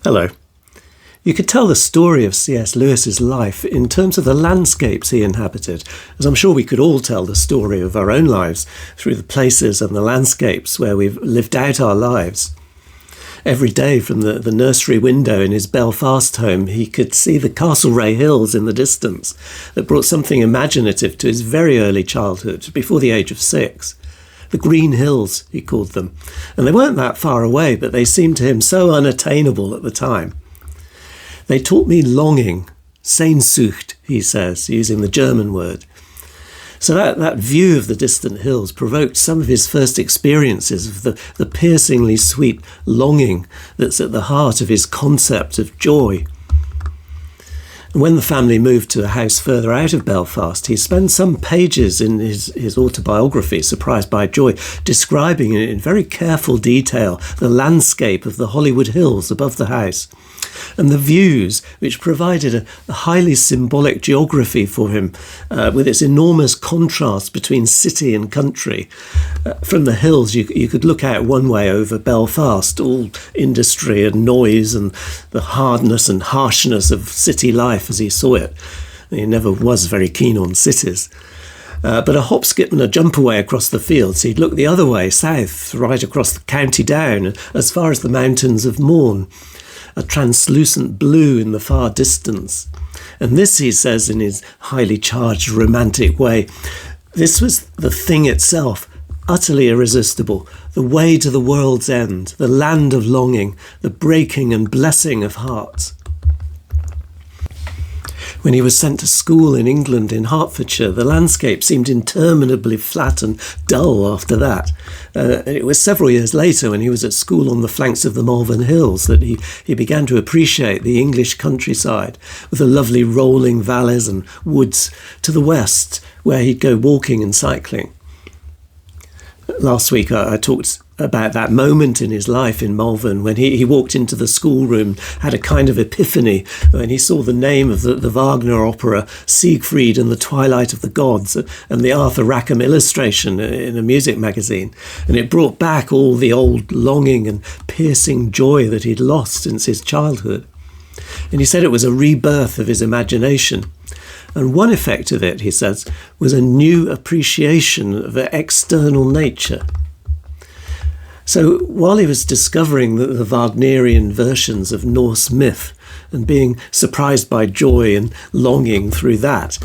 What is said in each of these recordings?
Hello. You could tell the story of C.S.Lewis's life in terms of the landscapes he inhabited, as I'm sure we could all tell the story of our own lives through the places and the landscapes where we've lived out our lives. Every day from the nursery window in his Belfast home, he could see the Castlereagh Hills in the distance that brought something imaginative to his very early childhood, before the age of 6. The Green Hills, he called them, and they weren't that far away, but they seemed to him so unattainable at the time. They taught me longing, Sehnsucht, he says, using the German word. So that view of the distant hills provoked some of his first experiences of the piercingly sweet longing that's at the heart of his concept of joy. And when the family moved to a house further out of Belfast, he spent some pages in his autobiography, Surprised by Joy, describing in very careful detail the landscape of the Hollywood Hills above the house, and the views, which provided a highly symbolic geography for him, with its enormous contrast between city and country. From the hills, you could look out one way over Belfast, all industry and noise and the hardness and harshness of city life as he saw it. He never was very keen on cities. But a hop, skip and a jump away across the fields, he'd look the other way, south, right across the County Down, as far as the mountains of Mourne, a translucent blue in the far distance. And this, he says in his highly charged romantic way, this was the thing itself, utterly irresistible, the way to the world's end, the land of longing, the breaking and blessing of hearts. When he was sent to school in England, in Hertfordshire, the landscape seemed interminably flat and dull after that. It was several years later, when he was at school on the flanks of the Malvern Hills, that he began to appreciate the English countryside, with the lovely rolling valleys and woods to the west, where he'd go walking and cycling. Last week I talked about that moment in his life in Malvern when he walked into the schoolroom, had a kind of epiphany when he saw the name of the Wagner opera Siegfried and the Twilight of the Gods and the Arthur Rackham illustration in a music magazine. And it brought back all the old longing and piercing joy that he'd lost since his childhood. And he said it was a rebirth of his imagination. And one effect of it, he says, was a new appreciation of external nature. So while he was discovering the Wagnerian versions of Norse myth and being surprised by joy and longing through that,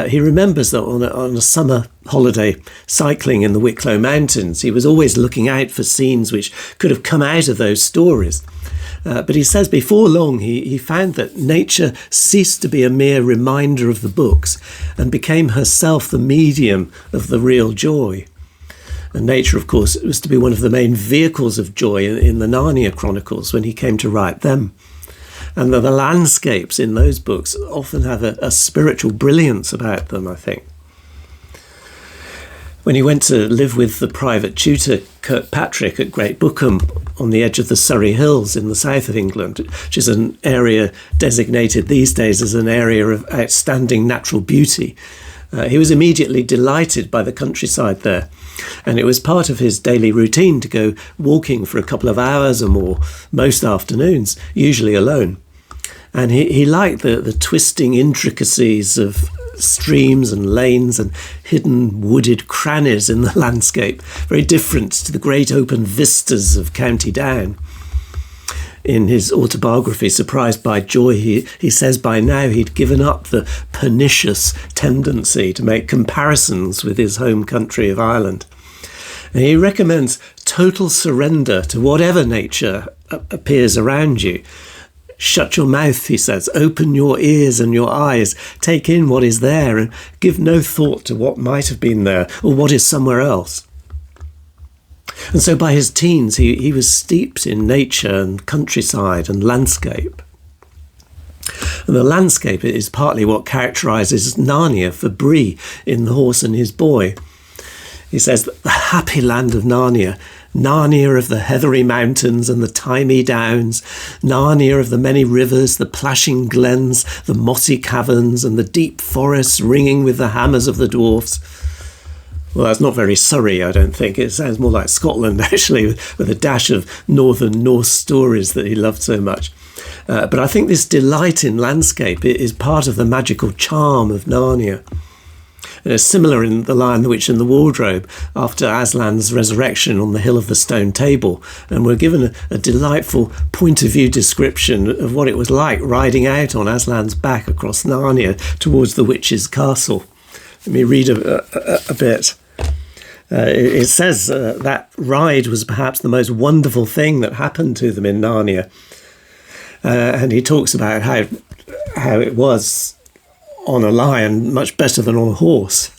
he remembers that on a summer holiday cycling in the Wicklow Mountains, he was always looking out for scenes which could have come out of those stories. But he says before long he found that nature ceased to be a mere reminder of the books and became herself the medium of the real joy. And nature, of course, was to be one of the main vehicles of joy in the Narnia Chronicles when he came to write them. And the landscapes in those books often have a spiritual brilliance about them, I think. When he went to live with the private tutor Kirkpatrick at Great Bookham on the edge of the Surrey Hills in the south of England, which is an area designated these days as an area of outstanding natural beauty, he was immediately delighted by the countryside there. And it was part of his daily routine to go walking for a couple of hours or more, most afternoons, usually alone. And he liked the twisting intricacies of streams and lanes and hidden wooded crannies in the landscape, very different to the great open vistas of County Down. In his autobiography, Surprised by Joy, he says by now he'd given up the pernicious tendency to make comparisons with his home country of Ireland. And he recommends total surrender to whatever nature appears around you. Shut your mouth, he says, open your ears and your eyes, take in what is there and give no thought to what might have been there or what is somewhere else. And so by his teens, he was steeped in nature and countryside and landscape. And the landscape is partly what characterises Narnia for Bree in The Horse and His Boy. He says that the happy land of Narnia, Narnia of the heathery mountains and the thymy downs, Narnia of the many rivers, the plashing glens, the mossy caverns and the deep forests ringing with the hammers of the dwarfs. Well, that's not very Surrey, I don't think. It sounds more like Scotland, actually, with a dash of northern Norse stories that he loved so much. But I think this delight in landscape is part of the magical charm of Narnia. Similar in The Lion, the Witch and the Wardrobe, after Aslan's resurrection on the Hill of the Stone Table, and we're given a delightful point-of-view description of what it was like riding out on Aslan's back across Narnia towards the witch's castle. Let me read a bit. It says that ride was perhaps the most wonderful thing that happened to them in Narnia. And he talks about how it was on a lion much better than on a horse.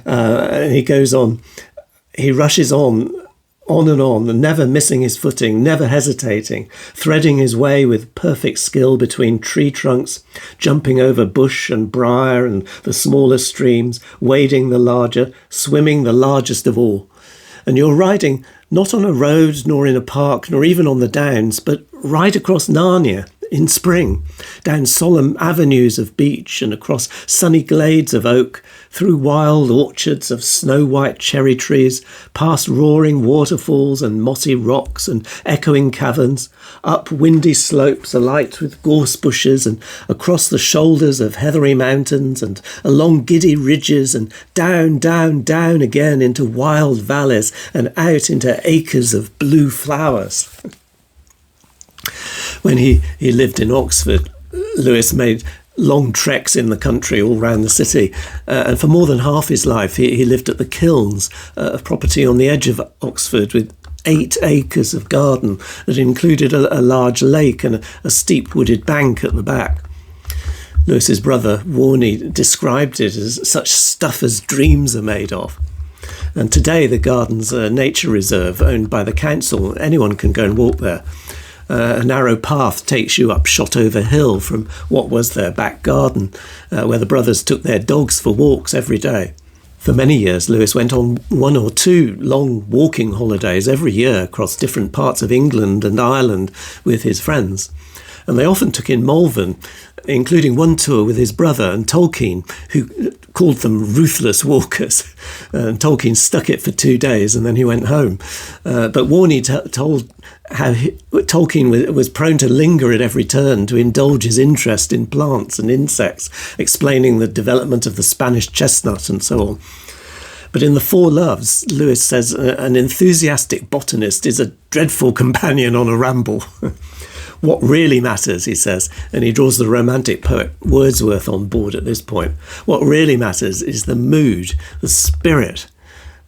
And he goes on, he rushes on and on, never missing his footing, never hesitating, threading his way with perfect skill between tree trunks, jumping over bush and briar and the smaller streams, wading the larger, swimming the largest of all. And you're riding not on a road, nor in a park, nor even on the downs, but right across Narnia in spring, down solemn avenues of beech and across sunny glades of oak, through wild orchards of snow-white cherry trees, past roaring waterfalls and mossy rocks and echoing caverns, up windy slopes alight with gorse bushes and across the shoulders of heathery mountains and along giddy ridges and down, down, down again into wild valleys and out into acres of blue flowers. When he lived in Oxford, Lewis made long treks in the country all round the city, and for more than half his life he lived at the Kilns, a property on the edge of Oxford with 8 acres of garden that included a large lake and a steep wooded bank at the back. Lewis's brother Warnie described it as such stuff as dreams are made of. And today the garden's a nature reserve owned by the council. Anyone can go and walk there. A narrow path takes you up Shotover Hill from what was their back garden, where the brothers took their dogs for walks every day. For many years, Lewis went on 1 or 2 long walking holidays every year across different parts of England and Ireland with his friends. And they often took in Malvern, including one tour with his brother and Tolkien, who called them ruthless walkers. And Tolkien stuck it for 2 days and then he went home. But Warnie told how Tolkien was prone to linger at every turn to indulge his interest in plants and insects, explaining the development of the Spanish chestnut and so on. But in The Four Loves, Lewis says an enthusiastic botanist is a dreadful companion on a ramble. What really matters, he says, and he draws the romantic poet Wordsworth on board at this point, what really matters is the mood, the spirit.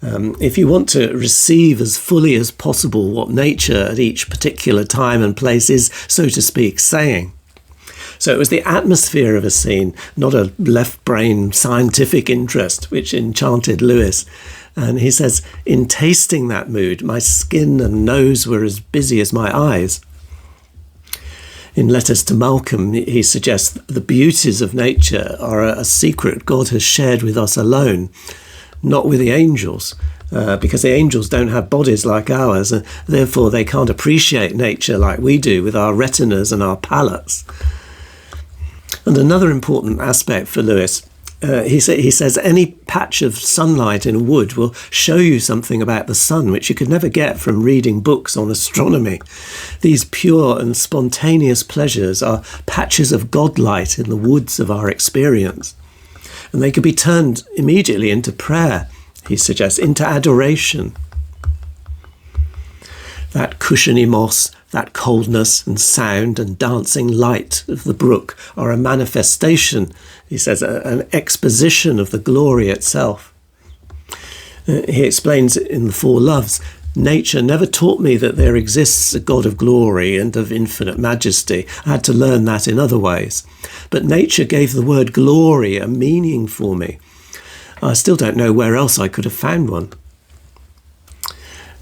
If you want to receive as fully as possible what nature at each particular time and place is, so to speak, saying. So it was the atmosphere of a scene, not a left-brain scientific interest, which enchanted Lewis. And he says, in tasting that mood, my skin and nose were as busy as my eyes. In Letters to Malcolm, he suggests the beauties of nature are a secret God has shared with us alone, not with the angels, because the angels don't have bodies like ours, and therefore they can't appreciate nature like we do with our retinas and our palates. And another important aspect for Lewis, he says any patch of sunlight in a wood will show you something about the sun which you could never get from reading books on astronomy. These pure and spontaneous pleasures are patches of godlight in the woods of our experience. And they could be turned immediately into prayer, he suggests, into adoration. That cushiony moss, that coldness and sound and dancing light of the brook are a manifestation, he says, an exposition of the glory itself. He explains in The Four Loves, nature never taught me that there exists a God of glory and of infinite majesty. I had to learn that in other ways. But nature gave the word glory a meaning for me. I still don't know where else I could have found one.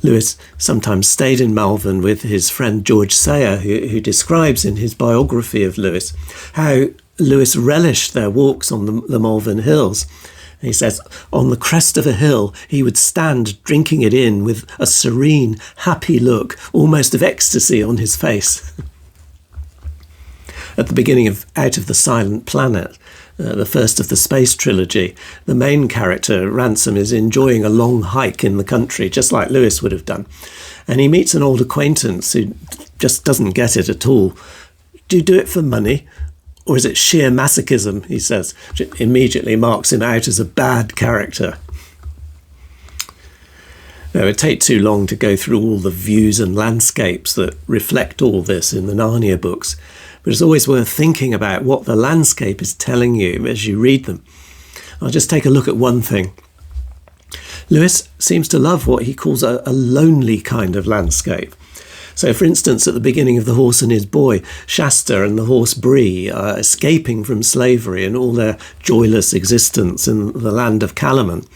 Lewis sometimes stayed in Malvern with his friend George Sayer, who describes in his biography of Lewis how Lewis relished their walks on the Malvern Hills. He says, on the crest of a hill, he would stand drinking it in with a serene, happy look, almost of ecstasy on his face. At the beginning of Out of the Silent Planet, the first of the space trilogy, the main character, Ransom, is enjoying a long hike in the country, just like Lewis would have done. And he meets an old acquaintance who just doesn't get it at all. Do you do it for money? Or is it sheer masochism, he says, which immediately marks him out as a bad character. Now, it would take too long to go through all the views and landscapes that reflect all this in the Narnia books, but it's always worth thinking about what the landscape is telling you as you read them. I'll just take a look at one thing. Lewis seems to love what he calls a lonely kind of landscape. So, for instance, at the beginning of The Horse and His Boy, Shasta and the horse Bree are escaping from slavery and all their joyless existence in the land of Calaman.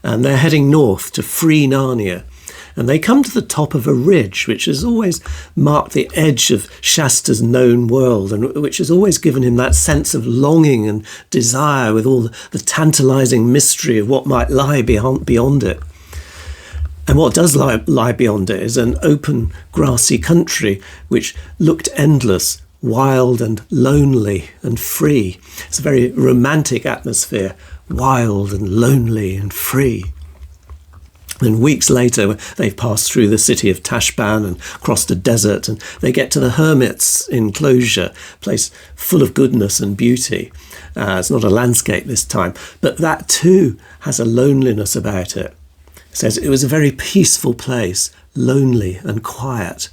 And they're heading north to free Narnia. And they come to the top of a ridge, which has always marked the edge of Shasta's known world, and which has always given him that sense of longing and desire with all the tantalising mystery of what might lie beyond it. And what does lie beyond it is an open, grassy country which looked endless, wild and lonely and free. It's a very romantic atmosphere, wild and lonely and free. And weeks later, they've passed through the city of Tashban and crossed a desert, and they get to the hermit's enclosure, a place full of goodness and beauty. It's not a landscape this time, but that too has a loneliness about it. It says it was a very peaceful place, lonely and quiet.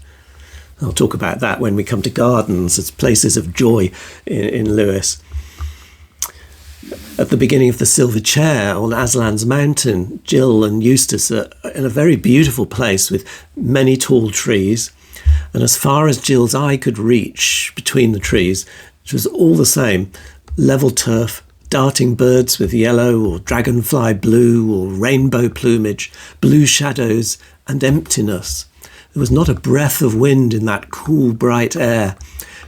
I'll talk about that when we come to gardens as places of joy in Lewis. At the beginning of The Silver Chair on Aslan's Mountain, Jill and Eustace are in a very beautiful place with many tall trees. And as far as Jill's eye could reach between the trees, it was all the same, level turf, darting birds with yellow or dragonfly blue or rainbow plumage, blue shadows and emptiness. There was not a breath of wind in that cool, bright air.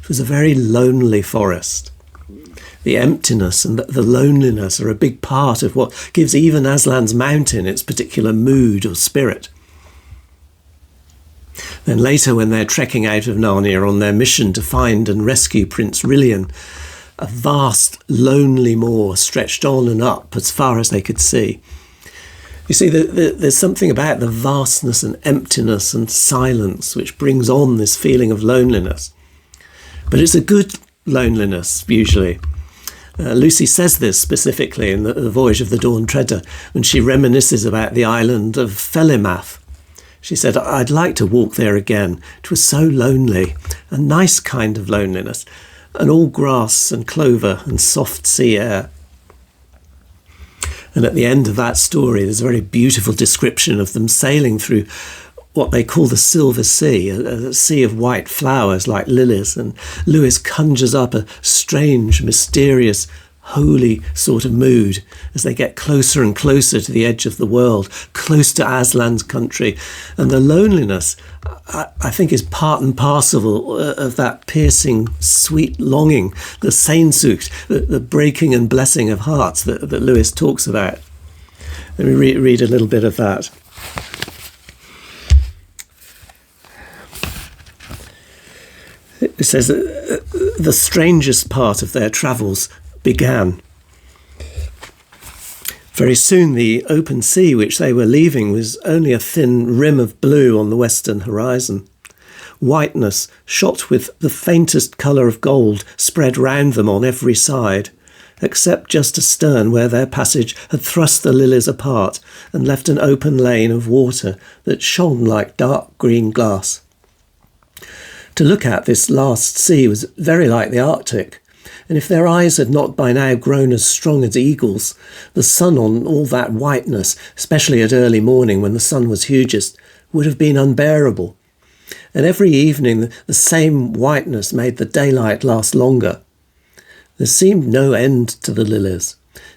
It was a very lonely forest. The emptiness and the loneliness are a big part of what gives even Aslan's Mountain its particular mood or spirit. Then later, when they're trekking out of Narnia on their mission to find and rescue Prince Rilian, a vast, lonely moor stretched on and up as far as they could see. You see, there's something about the vastness and emptiness and silence which brings on this feeling of loneliness. But it's a good loneliness, usually. Lucy says this specifically in the Voyage of the Dawn Treader when she reminisces about the island of Felimath. She said, "I'd like to walk there again. It was so lonely, a nice kind of loneliness, and all grass and clover and soft sea air." And at the end of that story, there's a very beautiful description of them sailing through what they call the Silver Sea, a sea of white flowers like lilies. And Lewis conjures up a strange, mysterious, holy sort of mood as they get closer and closer to the edge of the world, close to Aslan's country. And the loneliness, I think, is part and parcel of that piercing, sweet longing, the Sehnsucht, the breaking and blessing of hearts that Lewis talks about. Let me read a little bit of that. It says that the strangest part of their travels began. Very soon the open sea which they were leaving was only a thin rim of blue on the western horizon. Whiteness, shot with the faintest colour of gold, spread round them on every side, except just astern where their passage had thrust the lilies apart and left an open lane of water that shone like dark green glass. To look at, this last sea was very like the Arctic, and if their eyes had not by now grown as strong as eagles, the sun on all that whiteness, especially at early morning when the sun was hugest, would have been unbearable. And every evening the same whiteness made the daylight last longer. There seemed no end to the lilies.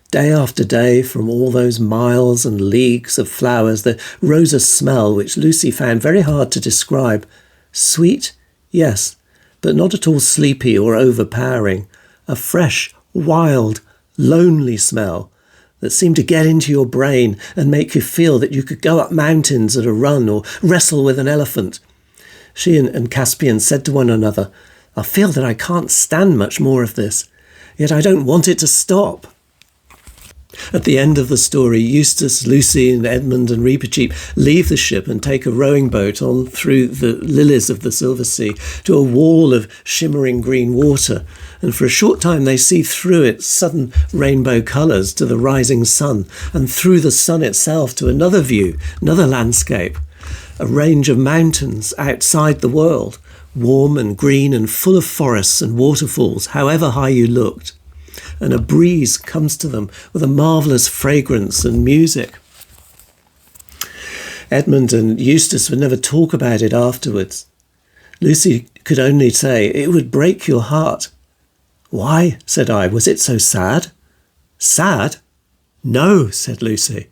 Day after day, from all those miles and leagues of flowers, there rose a smell which Lucy found very hard to describe. Sweet, yes, but not at all sleepy or overpowering. A fresh, wild, lonely smell that seemed to get into your brain and make you feel that you could go up mountains at a run or wrestle with an elephant. She and Caspian said to one another, "I feel that I can't stand much more of this, yet I don't want it to stop." At the end of the story, Eustace, Lucy and Edmund and Reepicheep leave the ship and take a rowing boat on through the lilies of the Silver Sea to a wall of shimmering green water, and for a short time they see through it sudden rainbow colours to the rising sun, and through the sun itself to another view, another landscape, a range of mountains outside the world, warm and green and full of forests and waterfalls, however high you looked. And a breeze comes to them with a marvellous fragrance and music. Edmund and Eustace would never talk about it afterwards. Lucy could only say, "It would break your heart." "Why?" said I. "Was it so sad?" "Sad? No," said Lucy.